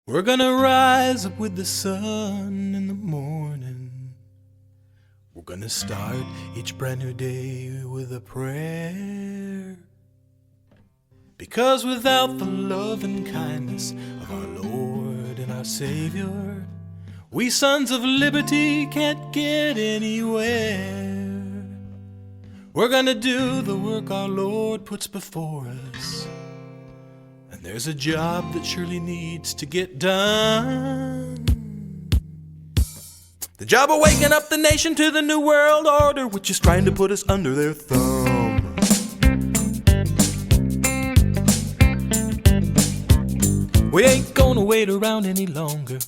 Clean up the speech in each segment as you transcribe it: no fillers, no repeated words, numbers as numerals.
We're gonna rise up with the sun in the morning. We're gonna start each brand new day with a prayer. Because without the love and kindness of our Lord and our Savior, we sons of liberty can't get anywhere. We're gonna do the work our Lord puts before us. And there's a job that surely needs to get done. The job of waking up the nation to the New World Order, which is trying to put us under their thumb. We ain't gonna wait around any longer.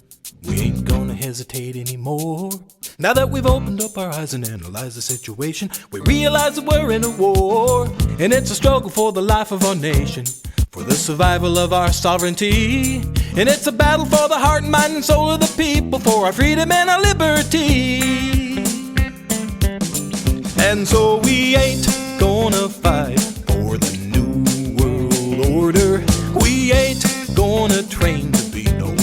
We ain't gonna hesitate anymore. Now that we've opened up our eyes and analyzed the situation, we realize that we're in a war. And it's a struggle for the life of our nation, for the survival of our sovereignty. And it's a battle for the heart, mind, and soul of the people, for our freedom and our liberty. And so we ain't gonna fight for the New World Order. We ain't gonna train to be no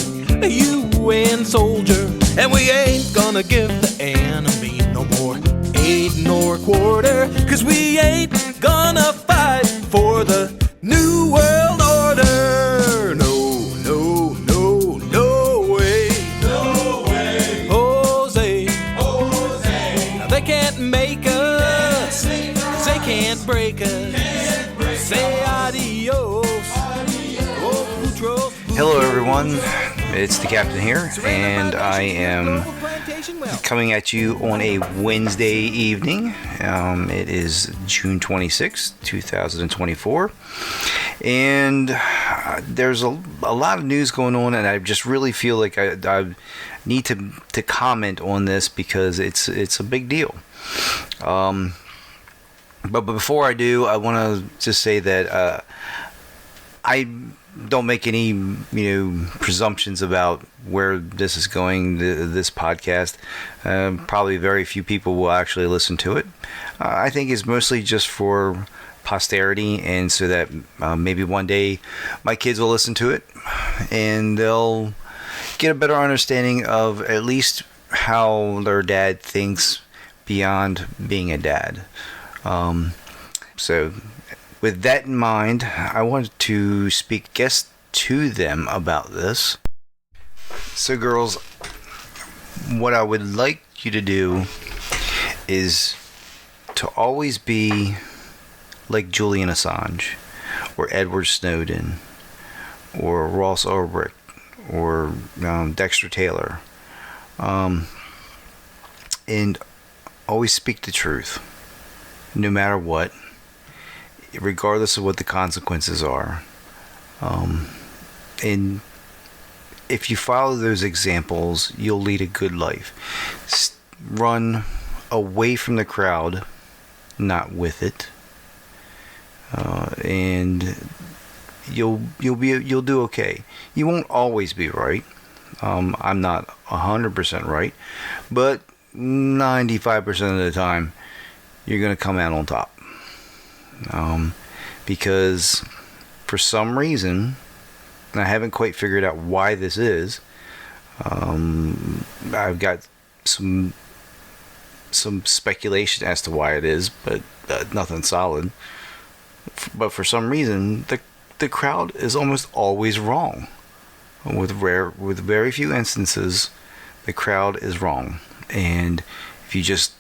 UN soldier. And we ain't gonna give the enemy no more aid nor quarter. 'Cause we ain't gonna fight for the New World Order. No, no, no, no way. No way. Jose. Jose. Now they can't make us. They can't break us. Say adios. Hello everyone, it's the Captain here, and I am coming at you on a Wednesday evening. It is June 26th, 2024, and there's a lot of news going on, and I just really feel like I need to comment on this because it's a big deal. But before I do, I want to just say that I don't make any presumptions about where this is going, this podcast. Probably very few people will actually listen to it. I think it's mostly just for posterity, and so that maybe one day my kids will listen to it and they'll get a better understanding of at least how their dad thinks beyond being a dad. So with that in mind, I wanted to speak guest to them about this. So girls, what I would like you to do is to always be like Julian Assange, or Edward Snowden, or Ross Ulbricht, or Dexter Taylor, and always speak the truth, no matter what, regardless of what the consequences are. And if you follow those examples, you'll lead a good life. Run away from the crowd, not with it, and you'll do okay. You won't always be right. I'm not 100% right, but 95% of the time, you're going to come out on top. Because for some reason, and I haven't quite figured out why this is, I've got some speculation as to why it is, but nothing solid. But for some reason, the crowd is almost always wrong. With very few instances, the crowd is wrong, and if you just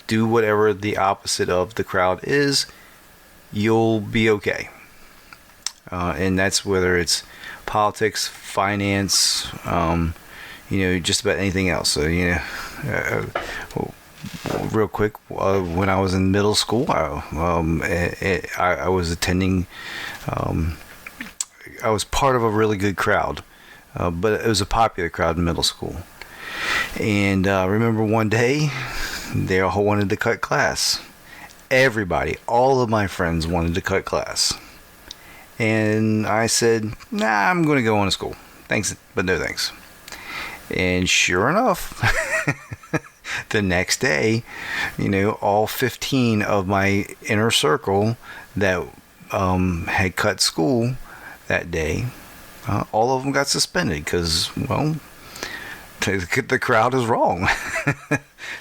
do whatever the opposite of the crowd is, you'll be okay. And that's whether it's politics, finance, just about anything else. So, real quick, when I was in middle school, I was attending, I was part of a really good crowd, but it was a popular crowd in middle school. And I remember one day, they all wanted to cut class. Everybody, all of my friends wanted to cut class. And I said, nah, I'm going to go on to school. Thanks, but no thanks. And sure enough, the next day, all 15 of my inner circle that had cut school that day all of them got suspended because, well, the crowd is wrong.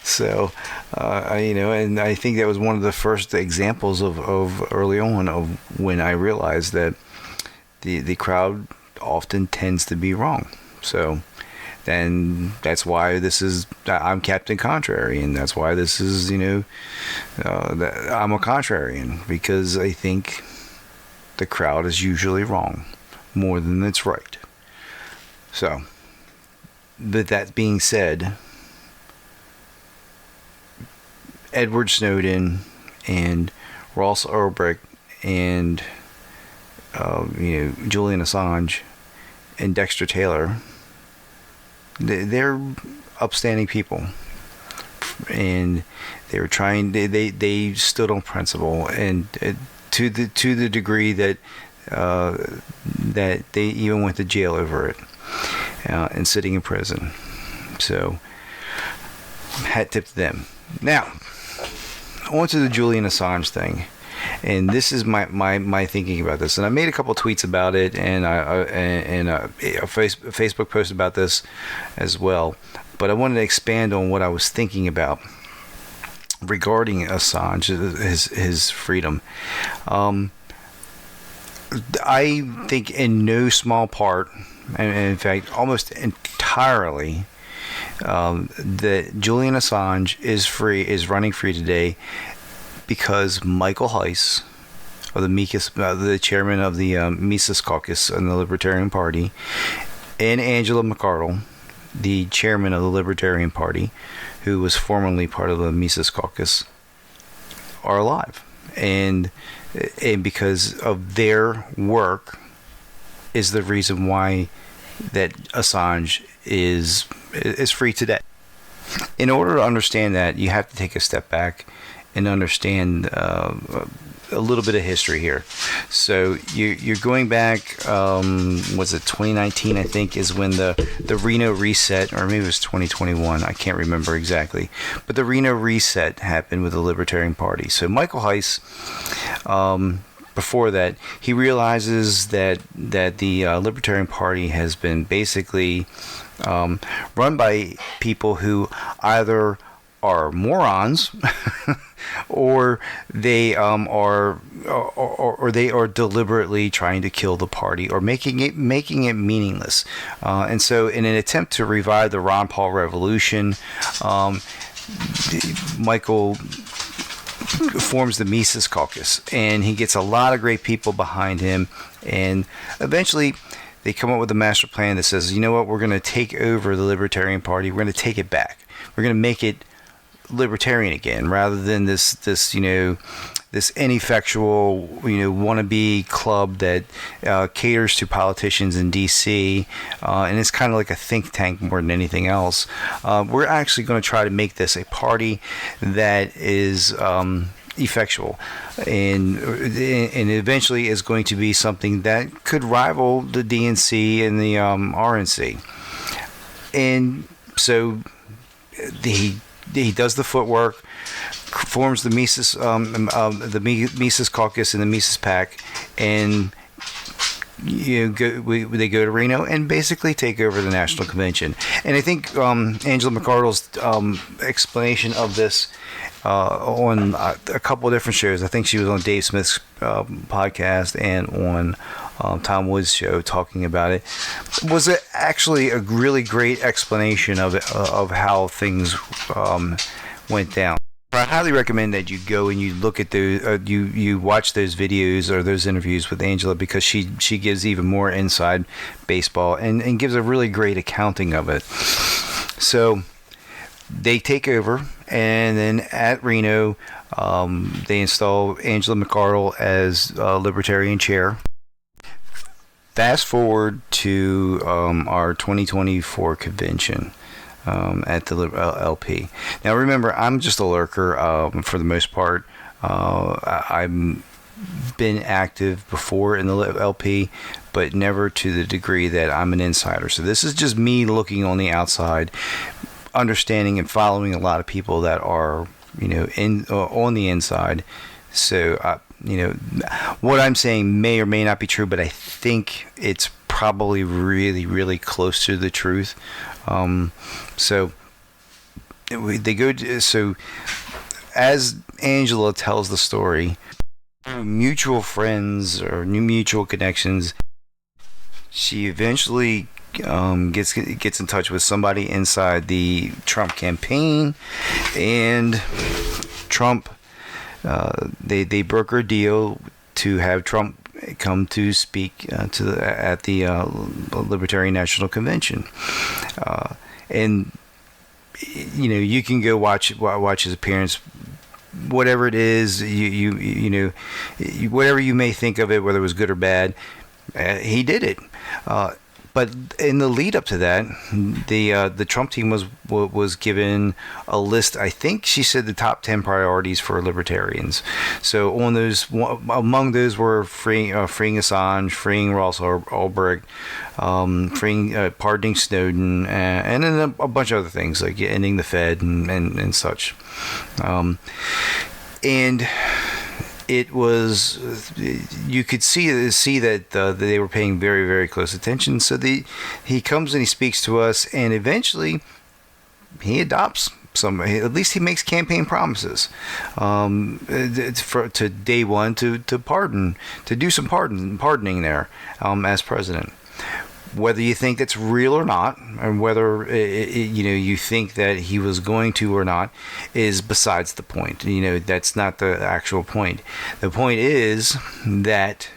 So, and I think that was one of the first examples of early on of when I realized that the crowd often tends to be wrong. So, then that's why I'm Captain Contrary, and that's why this is, I'm a contrarian, because I think the crowd is usually wrong more than it's right. So, but that being said, Edward Snowden and Ross Ulbricht and Julian Assange and Dexter Taylor, they're upstanding people, and they were trying. They stood on principle, and to the degree that that they even went to jail over it, and sitting in prison. So, hat tip to them. Now, on to the Julian Assange thing. And this is my thinking about this. And I made a couple tweets about it, and a Facebook post about this as well. But I wanted to expand on what I was thinking about regarding Assange, his freedom. I think in no small part, and in fact almost entirely, that Julian Assange is running free today because Michael Heiss, or the chairman of the Mises Caucus in the Libertarian Party, and Angela McArdle, the chairman of the Libertarian Party, who was formerly part of the Mises Caucus, are alive, and because of their work is the reason why that Assange is free today. In order to understand that, you have to take a step back and understand a little bit of history here. So you're going back, was it 2019, I think, is when the Reno reset, or maybe it was 2021, I can't remember exactly, but the Reno reset happened with the Libertarian Party. So Michael Heiss, before that, he realizes that the Libertarian Party has been basically run by people who either are morons or they are deliberately trying to kill the party or making it meaningless. And so, in an attempt to revive the Ron Paul revolution, Michael forms the Mises Caucus, and he gets a lot of great people behind him, and eventually they come up with a master plan that says, you know what, we're going to take over the Libertarian Party, we're going to take it back, we're going to make it libertarian again, rather than this ineffectual, wannabe club that caters to politicians in DC, and it's kind of like a think tank more than anything else. We're actually going to try to make this a party that is effectual, and eventually is going to be something that could rival the DNC and the RNC. And so he does the footwork, forms the Mises Mises Caucus and the Mises PAC, and they go to Reno and basically take over the National Convention. And I think Angela McArdle's explanation of this on a couple of different shows. I think she was on Dave Smith's podcast and on Tom Wood's show talking about it. Was actually a really great explanation of how things went down. I highly recommend that you go and you look at those, you watch those videos or those interviews with Angela, because she gives even more inside baseball and gives a really great accounting of it. So they take over, and then at Reno, they install Angela McArdle as Libertarian chair. Fast forward to our 2024 convention at the LP. Now remember, I'm just a lurker for the most part. I've been active before in the LP, but never to the degree that I'm an insider. So this is just me looking on the outside, understanding and following a lot of people that are on the inside. So what I'm saying may or may not be true, but I think it's probably really, really close to the truth. So they go to, so as Angela tells the story, mutual friends or new mutual connections, she eventually gets in touch with somebody inside the Trump campaign, and Trump, they broker a deal to have Trump come to speak at the Libertarian National Convention, and you can go watch his appearance. Whatever it is, whatever you may think of it, whether it was good or bad, he did it. But in the lead up to that, the Trump team was given a list. I think she said the top 10 priorities for libertarians. So among those were freeing Assange, freeing Ross Ulbricht, pardoning Snowden, and then a bunch of other things like ending the Fed and such. And it was, you could see that they were paying very, very close attention. So he comes and he speaks to us, and eventually he adopts some. At least he makes campaign promises to day one to do some pardoning there as president. Whether you think that's real or not, and whether you think that he was going to or not, is besides the point. That's not the actual point. The point is that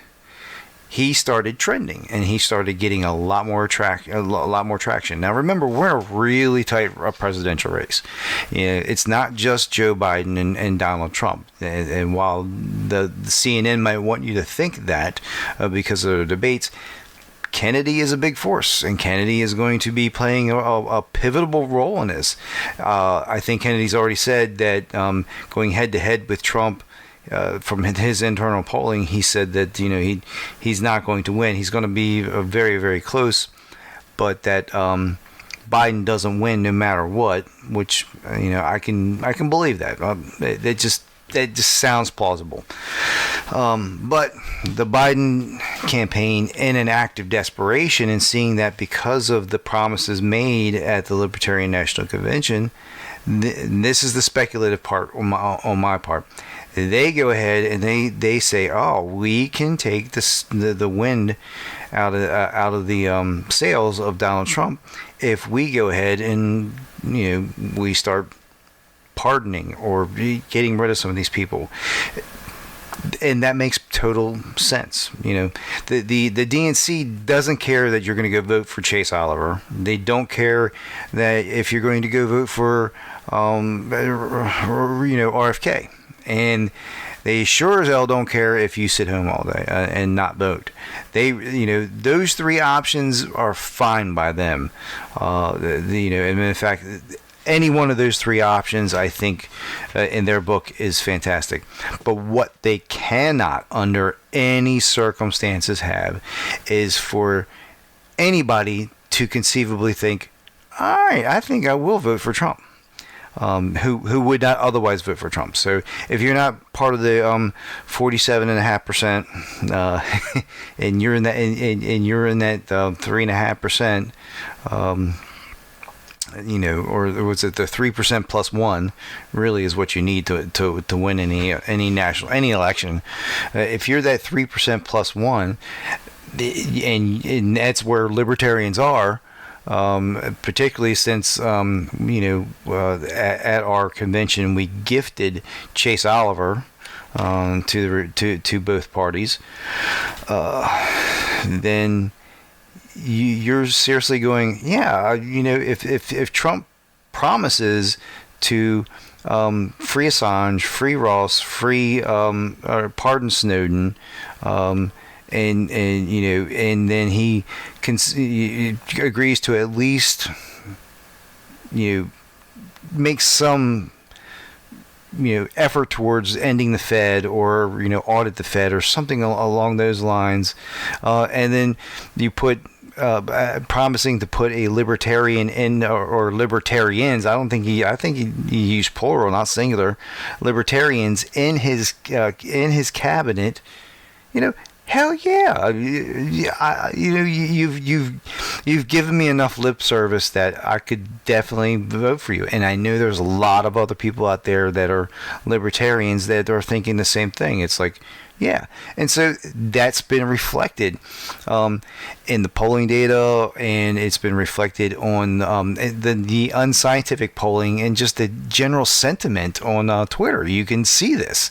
he started trending, and he started getting a lot more traction. Now, remember, we're in a really tight presidential race. It's not just Joe Biden and Donald Trump. And while the CNN might want you to think that because of the debates, Kennedy is a big force, and Kennedy is going to be playing a pivotal role in this. I think Kennedy's already said that going head to head with Trump, from his internal polling, he said that he's not going to win. He's going to be very, very close, but that Biden doesn't win no matter what. Which I can believe that. That just sounds plausible. But the Biden campaign, in an act of desperation, and seeing that because of the promises made at the Libertarian National Convention, this is the speculative part on my part. They go ahead and they say, "Oh, we can take the wind out of the sails of Donald Trump if we go ahead and we start pardoning or getting rid of some of these people." And that makes total sense. The DNC doesn't care that you're going to go vote for Chase Oliver. They don't care that if you're going to go vote for RFK. And they sure as hell don't care if you sit home all day and not vote. Those three options are fine by them. And in fact, any one of those three options, I think, in their book is fantastic. But what they cannot, under any circumstances, have is for anybody to conceivably think, all right, I think I will vote for Trump. Who would not otherwise vote for Trump. So if you're not part of the 47.5%, and you're in that and you're in that 3.5%, or was it the 3% plus 1? Really is what you need to win any election. If you're that 3% plus 1, and that's where libertarians are. Particularly since at our convention we gifted Chase Oliver to both parties, then you're seriously going, if Trump promises to free Assange, free Ross, or pardon Snowden, and then he agrees to at least make some effort towards ending the Fed, or audit the Fed or something along those lines, and then you put promising to put a libertarian in, or libertarians. I think he used plural, not singular, libertarians in his cabinet. Hell yeah! You've given me enough lip service that I could definitely vote for you. And I know there's a lot of other people out there that are libertarians that are thinking the same thing. It's like, yeah. And so that's been reflected in the polling data, and it's been reflected on the unscientific polling and just the general sentiment on Twitter. You can see this,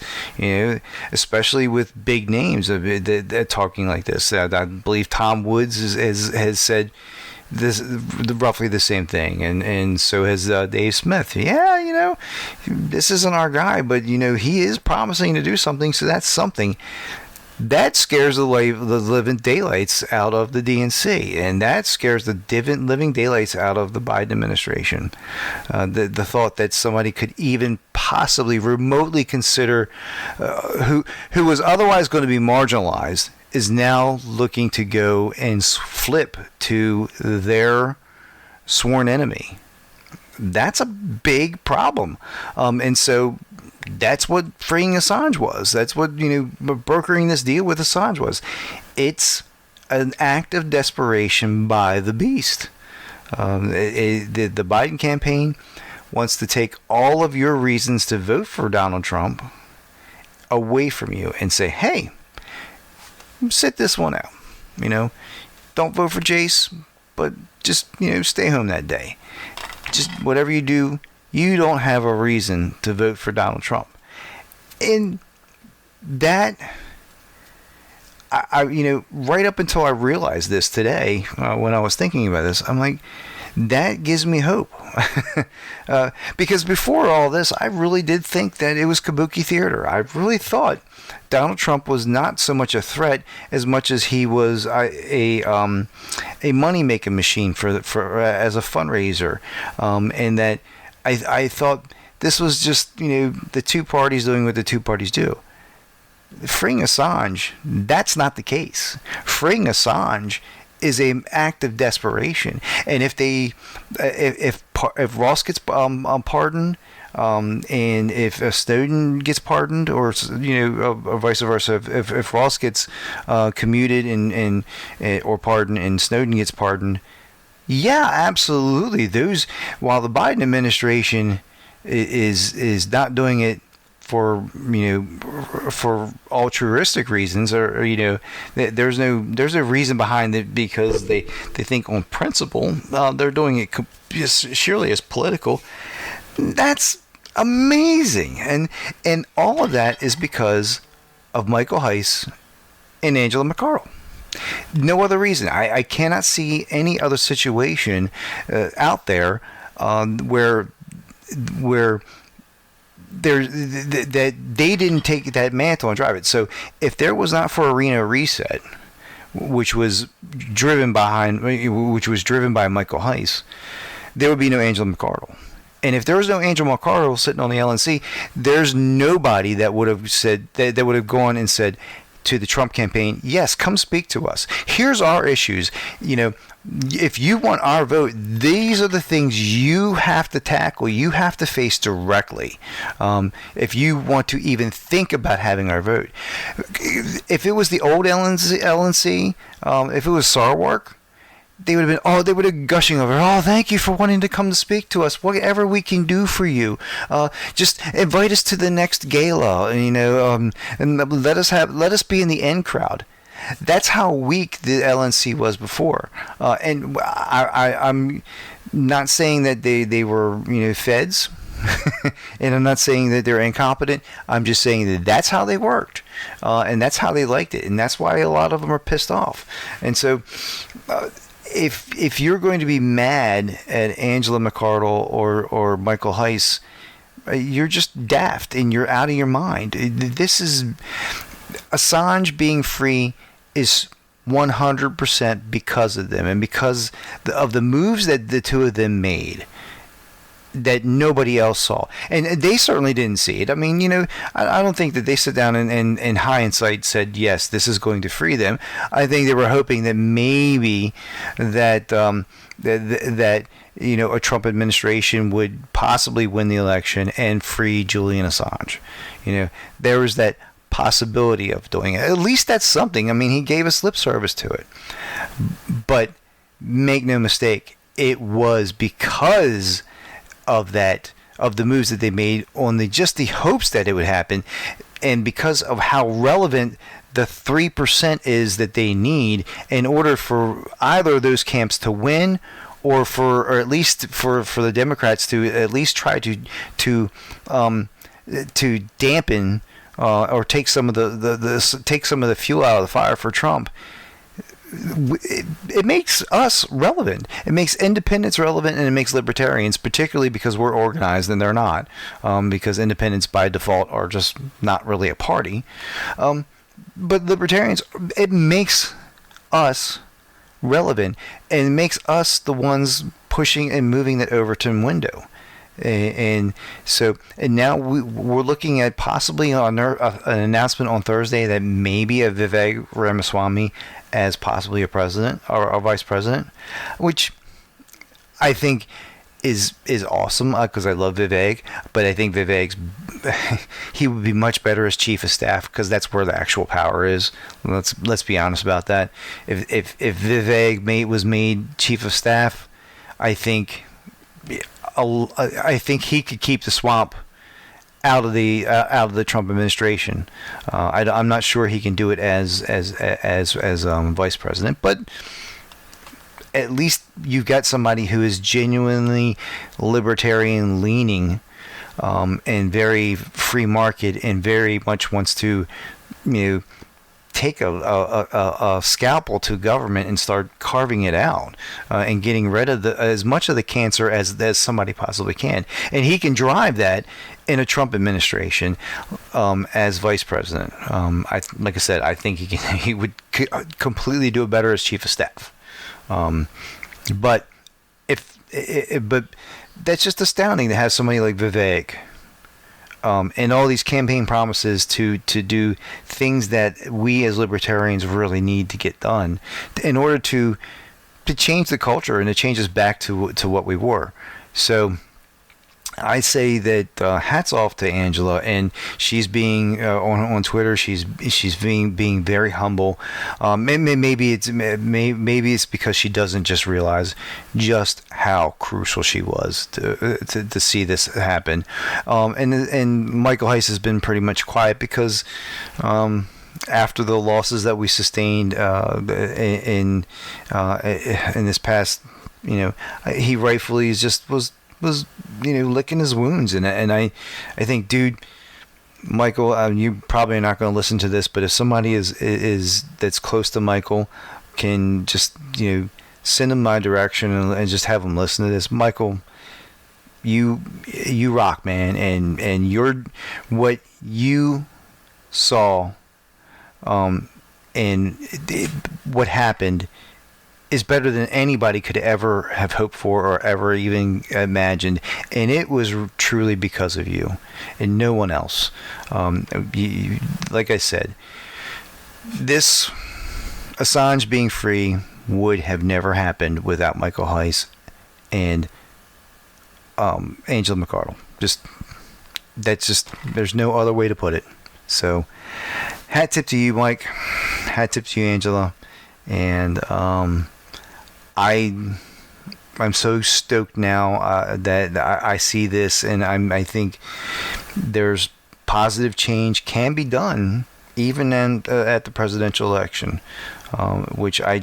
especially with big names that talking like this. I believe Tom Woods has said this roughly the same thing, and so has Dave Smith. Yeah, this isn't our guy, but he is promising to do something, so that's something. That scares the living daylights out of the DNC, and that scares the living daylights out of the Biden administration. The thought that somebody could even possibly remotely consider who was otherwise going to be marginalized is now looking to go and flip to their sworn enemy. That's a big problem. And so that's what freeing Assange was. That's what, brokering this deal with Assange was. It's an act of desperation by the beast. The Biden campaign wants to take all of your reasons to vote for Donald Trump away from you and say, hey, sit this one out. Don't vote for Jace, but just, stay home that day. Just whatever you do, you don't have a reason to vote for Donald Trump. And that, I right up until I realized this today, when I was thinking about this, I'm like, that gives me hope. Because before all this, I really did think that it was kabuki theater. I really thought Donald Trump was not so much a threat as much as he was a money-making machine for as a fundraiser, and that I thought this was just the two parties doing what the two parties do. Freeing Assange, that's not the case. Freeing Assange is an act of desperation, and if Ross gets pardoned, and if Snowden gets pardoned, or vice versa, if Ross gets commuted and or pardoned, and Snowden gets pardoned, yeah, absolutely. While the Biden administration is not doing it for for altruistic reasons, or there's no reason behind it because they think on principle. They're doing it just surely as political. That's amazing, and all of that is because of Michael Heiss and Angela McArdle. No other reason. I cannot see any other situation out there where that they didn't take that mantle and drive it. So if there was not for Arena Reset, which was driven by Michael Heiss, there would be no Angela McArdle. And if there was no Angela McArdle sitting on the LNC, there's nobody that would have said that would have gone and said to the Trump campaign, yes, come speak to us. Here's our issues. If you want our vote, these are the things you have to tackle, you have to face directly. If you want to even think about having our vote. If it was the old LNC, if it was Sarwark, they would have been gushing over, oh, thank you for wanting to come to speak to us. Whatever we can do for you, just invite us to the next gala, and let us be in the end crowd. That's how weak the LNC was before, and I'm not saying that they were feds, and I'm not saying that they're incompetent. I'm just saying that that's how they worked, and that's how they liked it, and that's why a lot of them are pissed off. And so. If you're going to be mad at Angela McArdle or Michael Heiss, you're just daft and you're out of your mind. This is Assange being free is 100% because of them and because of the moves that the two of them made that nobody else saw, and they certainly didn't see it. I mean, I don't think that they sat down and in hindsight said, yes, this is going to free them. I think they were hoping that maybe that a Trump administration would possibly win the election and free Julian Assange. There was that possibility of doing it. At least that's something. I mean, he gave us lip service to it. But make no mistake, it was because of that, of the moves that they made on just the hopes that it would happen, and because of how relevant the 3% is that they need in order for either of those camps to win, or at least for the Democrats to at least try to dampen or take some of the fuel out of the fire for Trump. It makes us relevant. It makes independents relevant, and it makes libertarians, particularly because we're organized and they're not, because independents by default are just not really a party. But libertarians, it makes us relevant, and it makes us the ones pushing and moving that Overton window. And now we're looking at possibly an announcement on Thursday that maybe a Vivek Ramaswamy as possibly a president or a vice president, which I think is awesome, because I love Vivek, but I think he would be much better as chief of staff, because that's where the actual power is. Let's be honest about that. If Vivek was made chief of staff, I think he could keep the swamp out of the Trump administration. I'm not sure he can do it as vice president, but at least you've got somebody who is genuinely libertarian leaning, and very free market, and very much wants to, take a scalpel to government and start carving it out, and getting rid of as much of the cancer as somebody possibly can. And he can drive that in a Trump administration, as vice president. Like I said, I think he would completely do it better as chief of staff. But that's just astounding to have somebody like Vivek, and all these campaign promises to do things that we as libertarians really need to get done in order to change the culture and to change us back to what we were. So I say that hats off to Angela, and she's being on Twitter. She's being very humble. Maybe it's because she doesn't just realize just how crucial she was to see this happen. And Michael Heiss has been pretty much quiet because after the losses that we sustained in this past, he rightfully was licking his wounds, and I think, dude, Michael, you probably are not going to listen to this, but if somebody is that's close to Michael can just send him my direction and just have him listen to this. Michael, you rock, man, and you're what you saw, and what happened is better than anybody could ever have hoped for or ever even imagined, and it was truly because of you and no one else. Like I said, this Assange being free would have never happened without Michael Heiss and Angela McArdle. There's no other way to put it. So, hat tip to you, Mike. Hat tip to you, Angela. And I'm so stoked now that I see this, and I think there's positive change can be done even at the presidential election, which I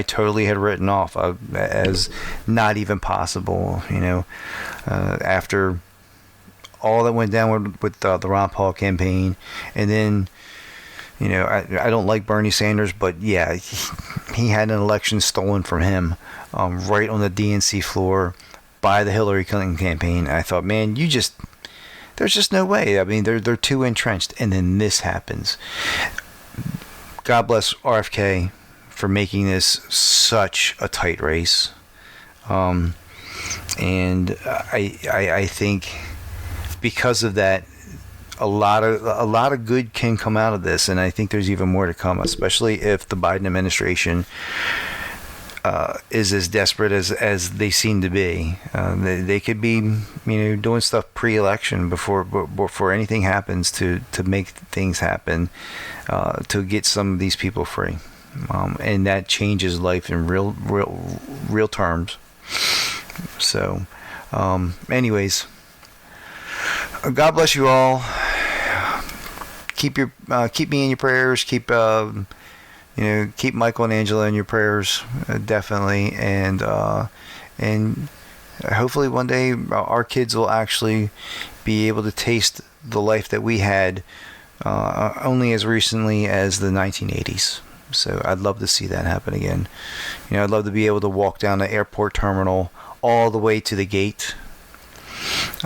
totally had written off as not even possible. After all that went down with the Ron Paul campaign, and then. I don't like Bernie Sanders, but yeah, he had an election stolen from him right on the DNC floor by the Hillary Clinton campaign. I thought, man, there's just no way. I mean, they're too entrenched, and then this happens. God bless RFK for making this such a tight race, and I think because of that, a lot of good can come out of this, and I think there's even more to come, especially if the Biden administration is as desperate as they seem to be. They could be, doing stuff pre-election before anything happens to make things happen, to get some of these people free, and that changes life in real terms. So, anyways, God bless you all. Keep me in your prayers. Keep Michael and Angela in your prayers, definitely, and hopefully one day our kids will actually be able to taste the life that we had only as recently as the 1980s. So I'd love to see that happen again. I'd love to be able to walk down the airport terminal all the way to the gate.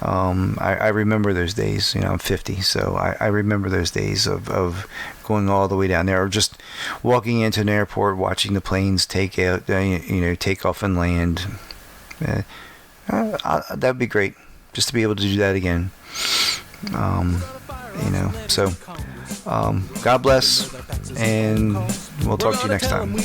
I remember those days. I'm 50, so I remember those days of going all the way down there, or just walking into an airport, watching the planes take off and land. That'd be great, just to be able to do that again. So God bless, and we'll talk to you next time.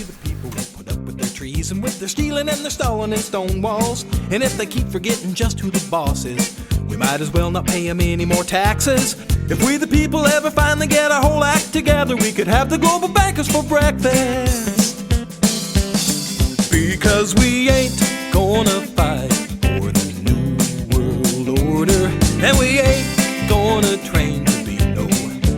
Trees and with their stealing and their stalling and stone walls. And if they keep forgetting just who the boss is, we might as well not pay them any more taxes. If we the people ever finally get our whole act together, we could have the global bankers for breakfast. Because we ain't gonna fight for the new world order, and we ain't gonna train to be no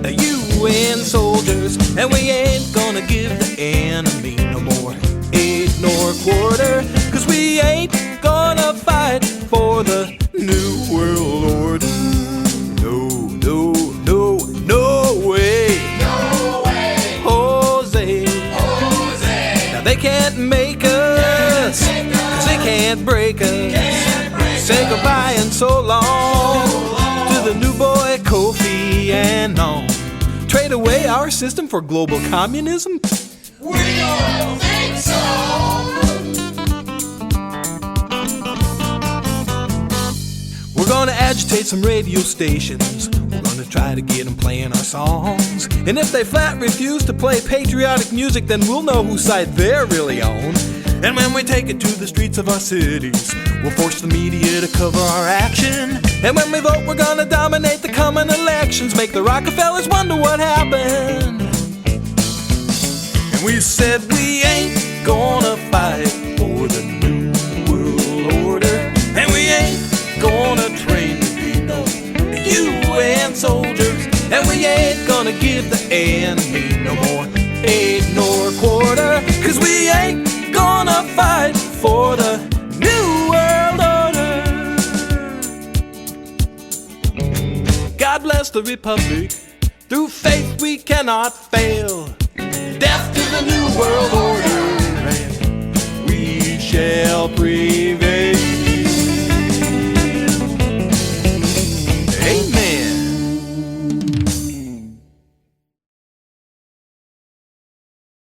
UN soldiers, and we ain't gonna give the enemy no more aid nor quarter, 'cause we ain't gonna fight for the new world order. No, no, no, no way. No way. Jose. Now they can't make us, 'cause they can't break us. Say goodbye and so long to the new boy Kofi Annan. Trade away our system for global communism? We don't think so. We're gonna agitate some radio stations. We're gonna try to get them playing our songs. And if they flat refuse to play patriotic music, then we'll know whose side they're really on. And when we take it to the streets of our cities, we'll force the media to cover our action. And when we vote, we're gonna dominate the coming elections, make the Rockefellers wonder what happened. And we said we ain't gonna fight for the new world order, and we ain't gonna train to be no UN soldiers, and we ain't gonna give the enemy no more aid nor quarter, 'cause we ain't gonna fight for the new world order. God bless the Republic. Through faith we cannot fail. Death to the new world order, and we shall prevail.